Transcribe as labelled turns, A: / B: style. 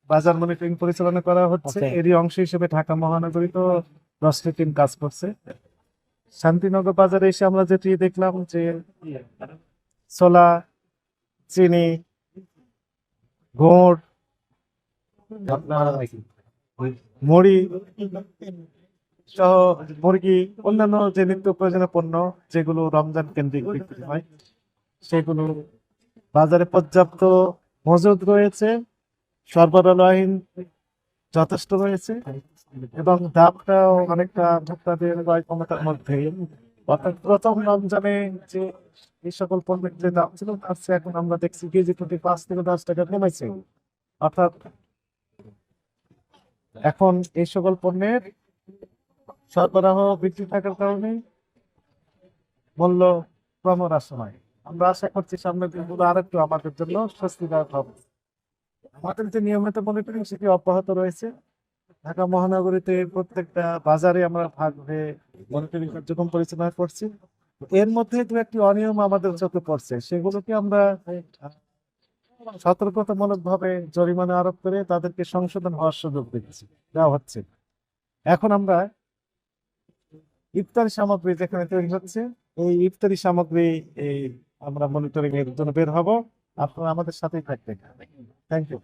A: বাজার মনিটরিং পরিচালনা করা হচ্ছে। এরই অংশ হিসেবে ঢাকা মহানগরী তো 10টি টিম কাজ করছে। শান্তিনগর বাজারে এসে আমরা যেটি দেখলাম যে ছোলা, চিনি, গুড়, আপনার মুড়ি সহ মুরগি, অন্যান্য যে নিত্য প্রয়োজনীয় পণ্য যেগুলো রমজান কেন্দ্রিক বিক্রি হয় সেগুলো বাজারে পর্যাপ্ত মজুদ রয়েছে, সরবরাহহীন যথেষ্ট রয়েছে এবং দামটাও অনেকটা ভোক্তাদের ক্রয় ক্ষমতার মধ্যে। অর্থাৎ প্রথম রমজানে যে এই সকল পণ্যের যে দাম ছিল তার চেয়ে এখন আমরা দেখছি কেজি প্রতি 5 থেকে 10 টাকা কমেছে। অর্থাৎ এখন এই সকল পণ্যের সরবরাহ বৃদ্ধি থাকার কারণে মূল্য ক্রমহ্রাসমান। আমরা আশা করছি সামনের দিনগুলো আরেকটু আমাদের জন্য স্বস্তিদায়ক হবে। আমাদের যে নিয়মিত মনিটরিং সেটি অব্যাহত রয়েছে। ঢাকা মহানগরীতে প্রত্যেকটা বাজারে আমরা ভাগ হয়ে মনিটরিং কার্যক্রম পরিচালনা করছি। এর মধ্যে দু একটি অনিয়ম আমাদের চোখে পড়ছে, সেগুলোকে আমরা সতর্কতামূলক ভাবে জরিমানা আরোপ করে তাদেরকে সংশোধন হওয়ার সুযোগ দেওয়া হচ্ছে। এখন আমরা ইফতারি সামগ্রী যেখানে তৈরি হচ্ছে এই ইফতারি সামগ্রী এই আমরা মনিটরিং এর জন্য বের হব। আপনারা আমাদের সাথেই থাকবেন। Thank you.